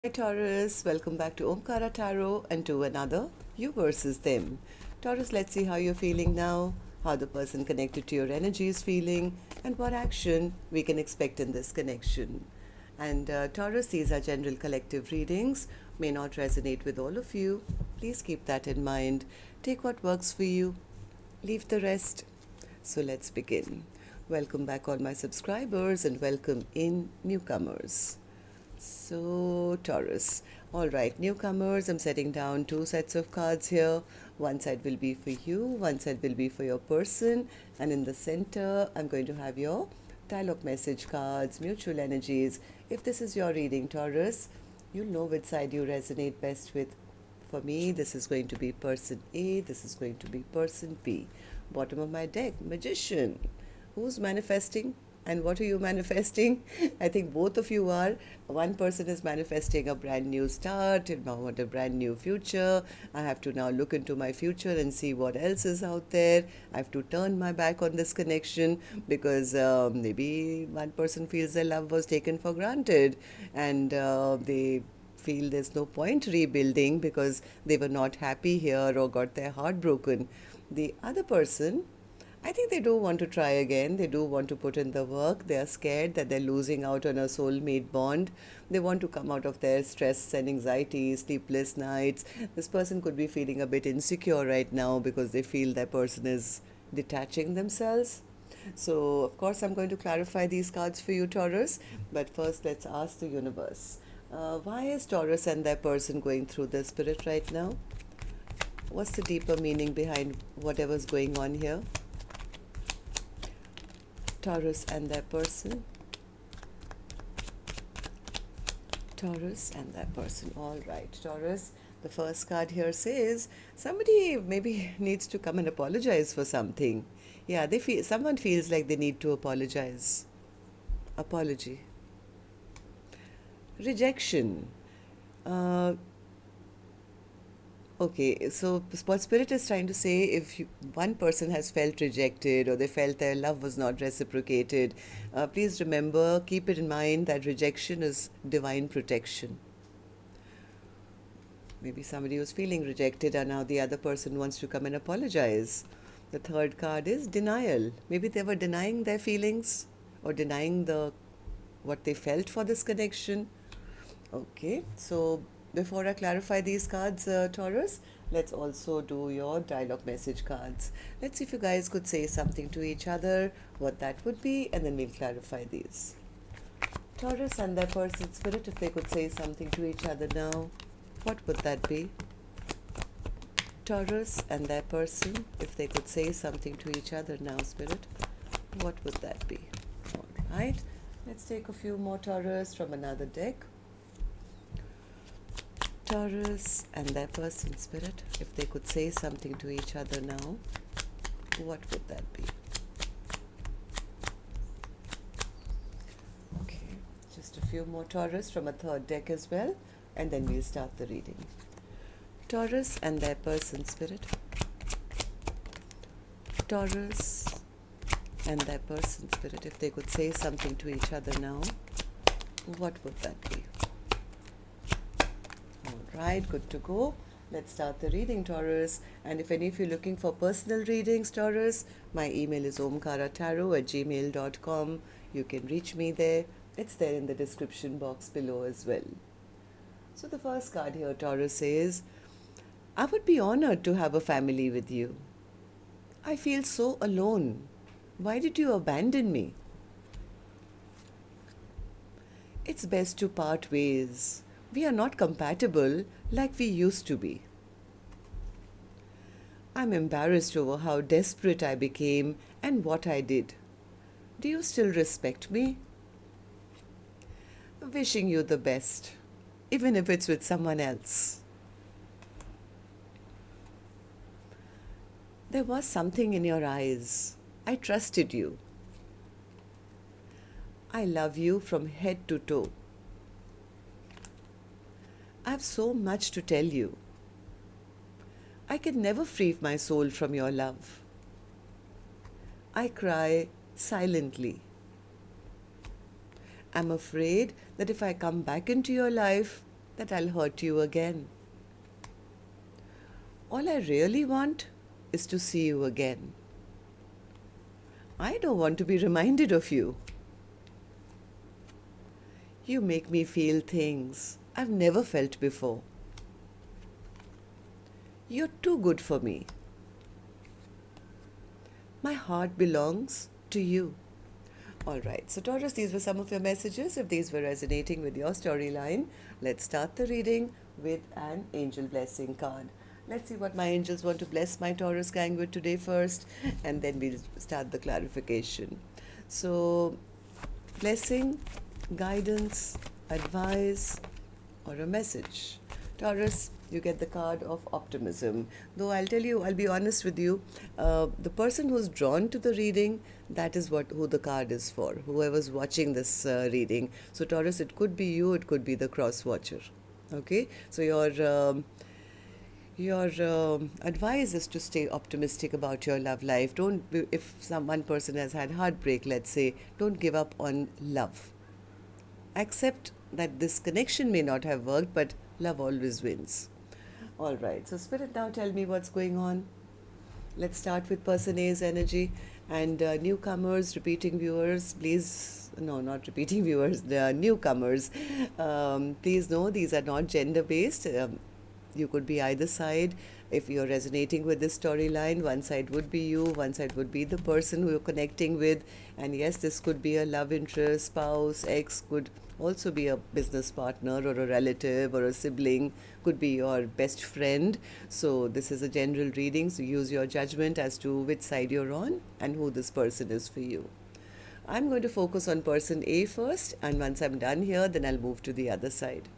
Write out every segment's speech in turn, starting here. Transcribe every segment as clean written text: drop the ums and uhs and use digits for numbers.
Hi Taurus, welcome back to Omkaratarot and to another You versus Them. Taurus, let's see how you're feeling now, how the person connected to your energy is feeling, and what action we can expect in this connection. And Taurus, these are general collective readings, may not resonate with all of you. Please keep that in mind. Take what works for you, leave the rest. So let's begin. Welcome back, all my subscribers, and welcome in newcomers. So, Taurus. All right, newcomers, I'm setting down two sets of cards here. One side will be for you, one side will be for your person, and in the center, I'm going to have your dialogue message cards, mutual energies. If this is your reading, Taurus, you'll know which side you resonate best with. For me, this is going to be person A, this is going to be person B. Bottom of my deck, Magician. Who's manifesting? And what are you manifesting? I think both of you are. One person is manifesting a brand new start, and I want a brand new future. I have to now look into my future and see what else is out there. I have to turn my back on this connection because maybe one person feels their love was taken for granted, and they feel there's no point rebuilding because they were not happy here or got their heart broken. The other person, I think they do want to try again. They do want to put in the work. They are scared that they're losing out on a soulmate bond. They want to come out of their stress and anxiety, sleepless nights. This person could be feeling a bit insecure right now because they feel that person is detaching themselves. So, of course, I'm going to clarify these cards for you, Taurus. But first, let's ask the universe. Why is Taurus and their person going through this spirit right now? What's the deeper meaning behind whatever's going on here? Taurus and their person. Taurus and their person. All right, Taurus. The first card here says somebody maybe needs to come and apologize for something. Yeah, someone feels like they need to apologize. Apology. Rejection. Uh, Okay, so what Spirit is trying to say, if one person has felt rejected or they felt their love was not reciprocated, please remember, keep it in mind that rejection is divine protection. Maybe somebody was feeling rejected and now the other person wants to come and apologize. The third card is denial. Maybe they were denying their feelings or denying what they felt for this connection. Okay, so before I clarify these cards, Taurus, let's also do your dialogue message cards. Let's see if you guys could say something to each other, what that would be, and then we'll clarify these. Taurus and their person spirit, if they could say something to each other now, what would that be? Taurus and their person, if they could say something to each other now, spirit, what would that be? All right, let's take a few more Taurus from another deck. Taurus and their person spirit, if they could say something to each other now, what would that be? Okay, just a few more Taurus from a third deck as well, and then we'll start the reading. Taurus and their person spirit. Taurus and their person spirit, if they could say something to each other now, what would that be? Right, good to go. Let's start the reading, Taurus. And if any of you are looking for personal readings, Taurus, my email is omkaratarot@gmail.com. You can reach me there. It's there in the description box below as well. So the first card here, Taurus, says, I would be honored to have a family with you. I feel so alone. Why did you abandon me? It's best to part ways. We are not compatible like we used to be. I'm embarrassed over how desperate I became and what I did. Do you still respect me? Wishing you the best, even if it's with someone else. There was something in your eyes. I trusted you. I love you from head to toe. I have so much to tell you. I can never free my soul from your love. I cry silently. I'm afraid that if I come back into your life, that I'll hurt you again. All I really want is to see you again. I don't want to be reminded of you. You make me feel things I've never felt before. You're too good for me. My heart belongs to you. All right, so Taurus, these were some of your messages. If these were resonating with your storyline, let's start the reading with an angel blessing card. Let's see what my angels want to bless my Taurus gang with today first, and then we'll start the clarification. So, blessing, guidance, advice, or a message. Taurus, you get the card of optimism. Though I'll tell you, I'll be honest with you, the person who's drawn to the reading, that is who the card is for, whoever's watching this reading. So Taurus, it could be you, it could be the cross watcher. Okay, so your advice is to stay optimistic about your love life. If one person has had heartbreak, let's say, don't give up on love. Accept that this connection may not have worked, but love always wins. All right, so Spirit, now tell me what's going on. Let's start with person A's energy. And newcomers, repeating viewers, please, no, not repeating viewers, newcomers, please know these are not gender-based. You could be either side. If you're resonating with this storyline, one side would be you, one side would be the person who you're connecting with. And yes, this could be a love interest, spouse, ex, could also be a business partner or a relative or a sibling, could be your best friend. So this is a general reading, so use your judgment as to which side you're on and who this person is for you. I'm going to focus on person A first, and once I'm done here, then I'll move to the other side.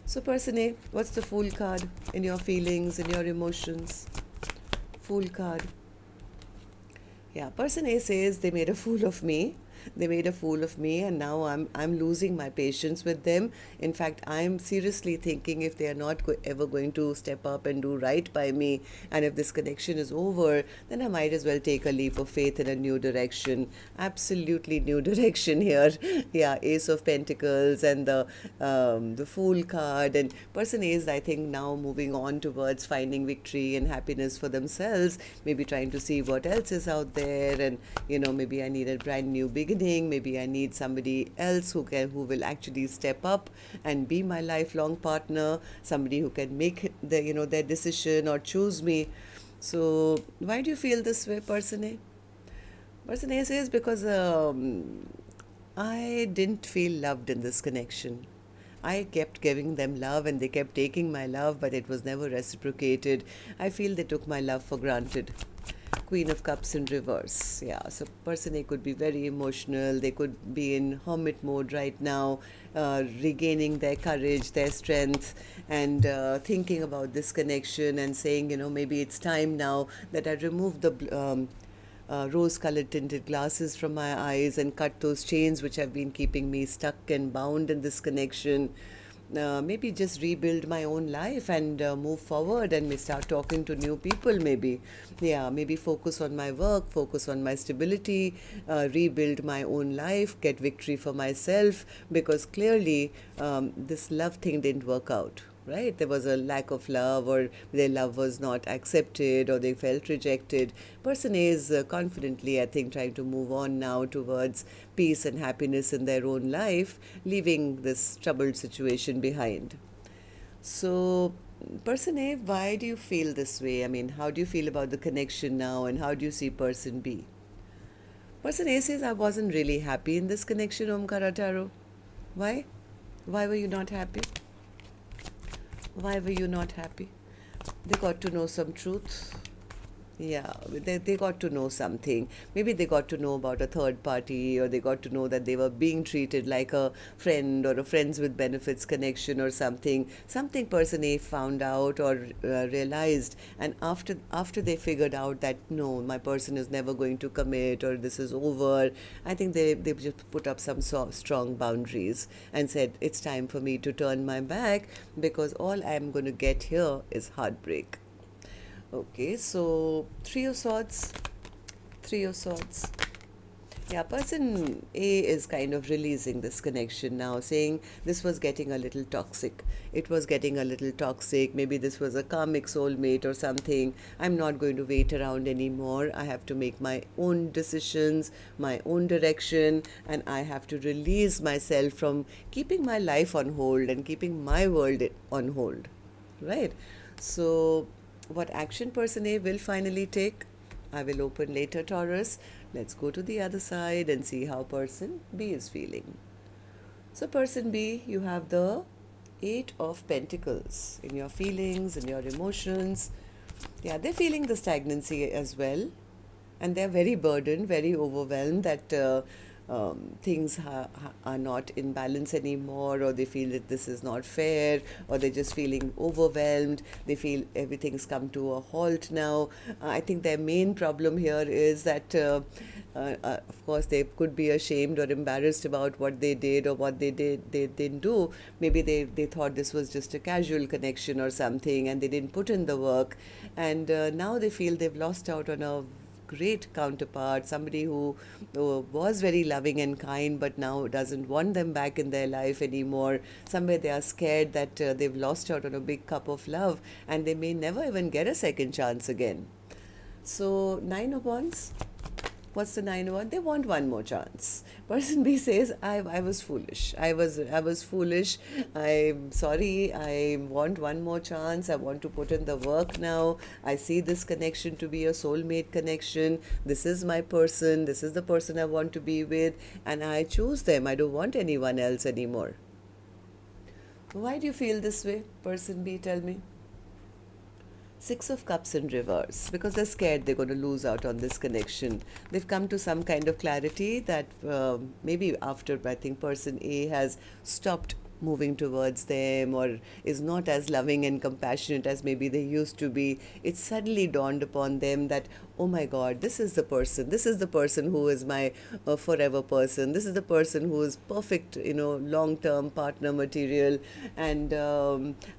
So person A, what's the Fool card in your feelings, in your emotions? Fool card. Yeah, person A says they made a fool of me. They made a fool of me, and now I'm losing my patience with them. In fact, I'm seriously thinking if they are not ever going to step up and do right by me, and if this connection is over, then I might as well take a leap of faith in a new direction. Absolutely new direction here. Yeah, Ace of Pentacles and the Fool card, and person A is, I think, now moving on towards finding victory and happiness for themselves. Maybe trying to see what else is out there, and maybe I need a brand new beginning. Maybe I need somebody else who will actually step up and be my lifelong partner, somebody who can make their decision or choose me. So why do you feel this way, person A? Person A says because I didn't feel loved in this connection. I kept giving them love and they kept taking my love, but it was never reciprocated. I feel they took my love for granted. Queen of Cups in reverse. Yeah, so person A could be very emotional. They could be in hermit mode right now, regaining their courage, their strength, and thinking about this connection and saying, maybe it's time now that I remove the rose-colored tinted glasses from my eyes and cut those chains which have been keeping me stuck and bound in this connection. Maybe just rebuild my own life and move forward and start talking to new people maybe. Yeah, maybe focus on my work, focus on my stability, rebuild my own life, get victory for myself, because clearly this love thing didn't work out. Right? There was a lack of love, or their love was not accepted, or they felt rejected. Person A is confidently, I think, trying to move on now towards peace and happiness in their own life, leaving this troubled situation behind. So, person A, why do you feel this way? I mean, how do you feel about the connection now, and how do you see person B? Person A says, I wasn't really happy in this connection, Omkaratarot. Why? Why were you not happy? Why were you not happy? They got to know some truth. Yeah, they got to know something. Maybe they got to know about a third party, or they got to know that they were being treated like a friend or a friends with benefits connection or something. Something person A found out or realized, and after they figured out that no, my person is never going to commit, or this is over, I think they just put up some strong boundaries and said it's time for me to turn my back, because all I'm going to get here is heartbreak. Okay, so Three of Swords. Yeah, person A is kind of releasing this connection now, saying this was getting a little toxic. It was getting a little toxic. Maybe this was a karmic soulmate or something. I'm not going to wait around anymore. I have to make my own decisions, my own direction, and I have to release myself from keeping my life on hold and keeping my world on hold. Right? So, what action person A will finally take? I will open later, Taurus. Let's go to the other side and see how person B is feeling. So, person B, you have the Eight of Pentacles in your feelings, in your emotions. Yeah, they're feeling the stagnancy as well. And they're very burdened, very overwhelmed that things are not in balance anymore, or they feel that this is not fair, or they're just feeling overwhelmed. They feel everything's come to a halt now. I think their main problem here is that, of course, they could be ashamed or embarrassed about what they did or what they didn't do. Maybe they thought this was just a casual connection or something, and they didn't put in the work. And now they feel they've lost out on a great counterpart, somebody who was very loving and kind, but now doesn't want them back in their life anymore. Somewhere they are scared that they've lost out on a big cup of love, and they may never even get a second chance again. So, Nine of Wands. What's the Nine of Wands? They want one more chance. Person B says, I was foolish. I was foolish. I'm sorry. I want one more chance. I want to put in the work now. I see this connection to be a soulmate connection. This is my person. This is the person I want to be with. And I choose them. I don't want anyone else anymore. Why do you feel this way, person B? Tell me. Six of Cups in reverse, because they're scared they're going to lose out on this connection. They've come to some kind of clarity that maybe after, I think, person A has stopped moving towards them or is not as loving and compassionate as maybe they used to be. It suddenly dawned upon them that, oh my God, this is the person who is my forever person. This is the person who is perfect, long-term partner material. And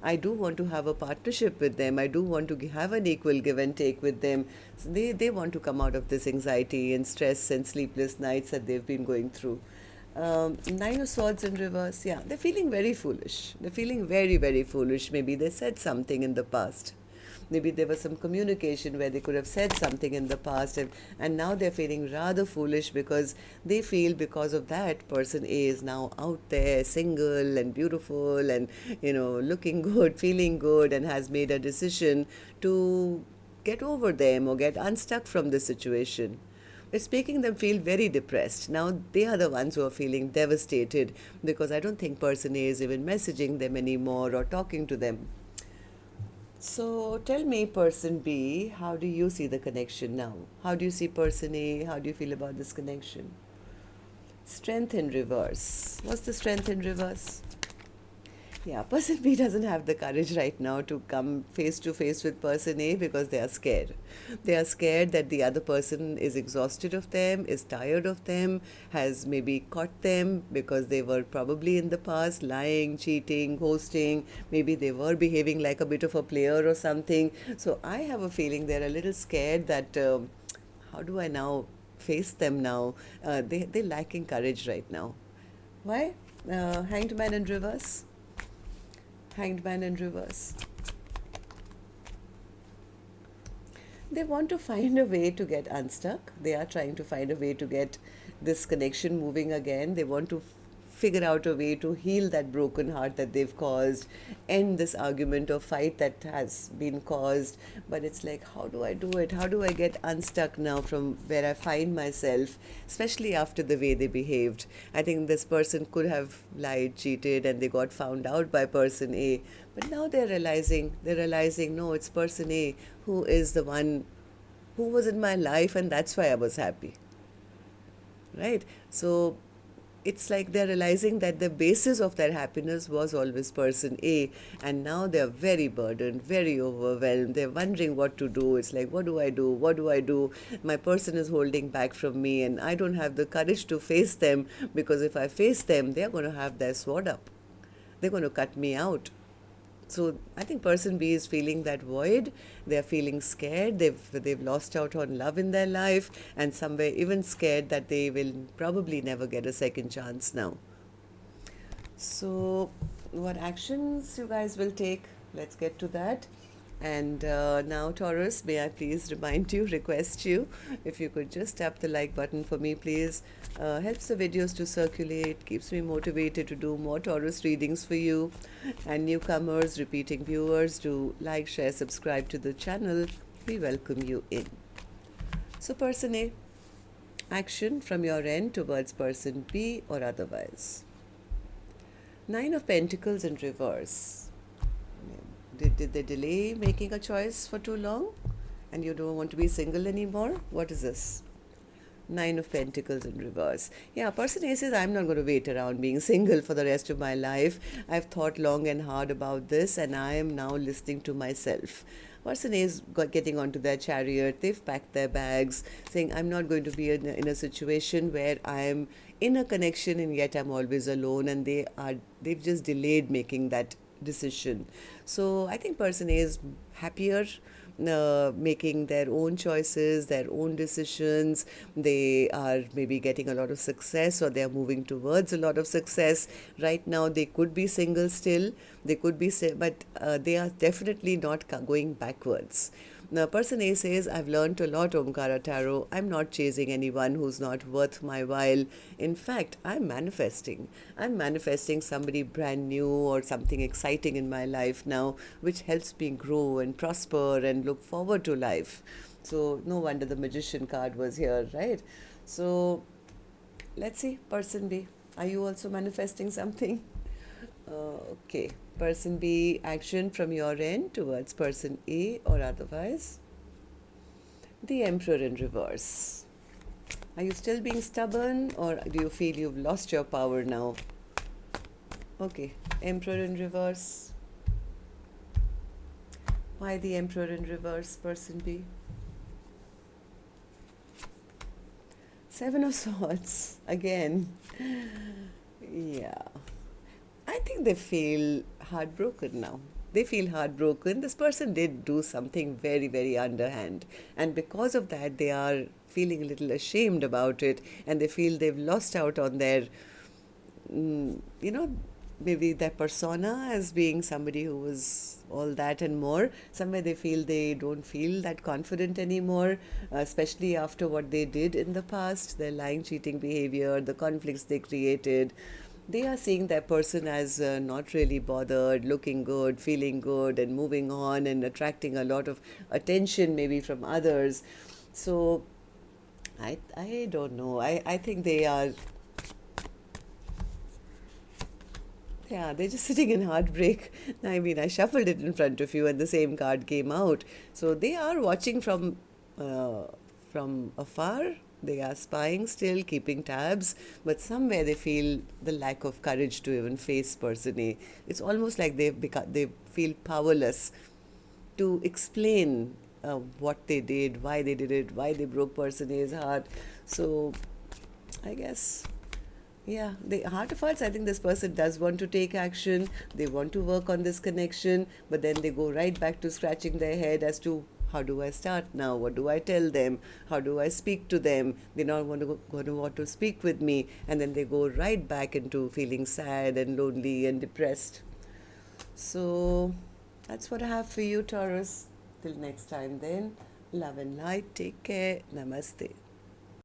I do want to have a partnership with them. I do want to have an equal give and take with them. So they want to come out of this anxiety and stress and sleepless nights that they've been going through. Nine of Swords in reverse. Yeah, they're feeling very foolish. They're feeling very, very foolish. Maybe they said something in the past. Maybe there was some communication where they could have said something in the past, and now they're feeling rather foolish because they feel because of that person A is now out there single and beautiful and looking good, feeling good, and has made a decision to get over them or get unstuck from the situation. It's making them feel very depressed. Now they are the ones who are feeling devastated because I don't think person A is even messaging them anymore or talking to them. So tell me, person B, how do you see the connection now? How do you see person A? How do you feel about this connection? Strength in reverse. What's the strength in reverse? Yeah, person B doesn't have the courage right now to come face to face with person A because they are scared. They are scared that the other person is exhausted of them, is tired of them, has maybe caught them because they were probably in the past lying, cheating, ghosting. Maybe they were behaving like a bit of a player or something. So I have a feeling they're a little scared that how do I now face them now? They're lacking courage right now. Why? Hanged Man in reverse. Hanged Man in reverse. They want to find a way to get unstuck. They are trying to find a way to get this connection moving again. They want to figure out a way to heal that broken heart that they've caused, end this argument or fight that has been caused. But it's like, how do I do it? How do I get unstuck now from where I find myself, especially after the way they behaved? I think this person could have lied, cheated, and they got found out by person A. But now they're realizing, no, it's person A who is the one who was in my life, and that's why I was happy. Right? So it's like they're realizing that the basis of their happiness was always person A, and now they're very burdened, very overwhelmed. They're wondering what to do. It's like, what do I do? What do I do? My person is holding back from me, and I don't have the courage to face them, because if I face them, they're going to have their sword up. They're going to cut me out. So I think person B is feeling that void. They're feeling scared. They've lost out on love in their life, and somewhere even scared that they will probably never get a second chance now. So, what actions you guys will take? Let's get to that. And now, Taurus, may I please remind you, request you, if you could just tap the like button for me, please. Helps the videos to circulate, keeps me motivated to do more Taurus readings for you. And newcomers, repeating viewers, do like, share, subscribe to the channel. We welcome you in. So, person A, action from your end towards person B or otherwise. Nine of Pentacles in reverse. Did they delay making a choice for too long? And you don't want to be single anymore? What is this? Nine of Pentacles in reverse. Yeah, person A says, I'm not going to wait around being single for the rest of my life. I've thought long and hard about this, and I am now listening to myself. Person A is getting onto their chariot. They've packed their bags, saying, I'm not going to be in a situation where I'm in a connection and yet I'm always alone, and they've just delayed making that decision. So I think person A is happier, making their own choices, their own decisions. They are maybe getting a lot of success, or they are moving towards a lot of success. Right now they could be single still, they could be, but they are definitely not going backwards. Now, person A says, I've learned a lot, Omkaratarot. I'm not chasing anyone who's not worth my while. In fact, I'm manifesting. I'm manifesting somebody brand new or something exciting in my life now, which helps me grow and prosper and look forward to life. So, no wonder the Magician card was here, right? So, let's see, person B. Are you also manifesting something? Okay, person B, action from your end towards person A or otherwise. The Emperor in reverse. Are you still being stubborn, or do you feel you've lost your power now? Okay, Emperor in reverse. Why the Emperor in reverse, person B? Seven of Swords, again. Yeah. I think they feel heartbroken now. They feel heartbroken. This person did do something very, very underhand. And because of that, they are feeling a little ashamed about it. And they feel they've lost out on their, maybe their persona as being somebody who was all that and more. Somewhere they feel they don't feel that confident anymore, especially after what they did in the past, their lying, cheating behavior, the conflicts they created. They are seeing that person as not really bothered, looking good, feeling good, and moving on and attracting a lot of attention maybe from others. So I don't know. I think they are, yeah, they're just sitting in heartbreak. I mean, I shuffled it in front of you and the same card came out. So they are watching from afar. They are spying still, keeping tabs, but somewhere they feel the lack of courage to even face person A. It's almost like they feel powerless to explain what they did, why they did it, why they broke person A's heart. So I guess, yeah, the Heart of Hearts, I think this person does want to take action. They want to work on this connection, but then they go right back to scratching their head as to, how do I start now? What do I tell them? How do I speak to them? They're not going to want to speak with me. And then they go right back into feeling sad and lonely and depressed. So that's what I have for you, Taurus. Till next time then, love and light. Take care. Namaste.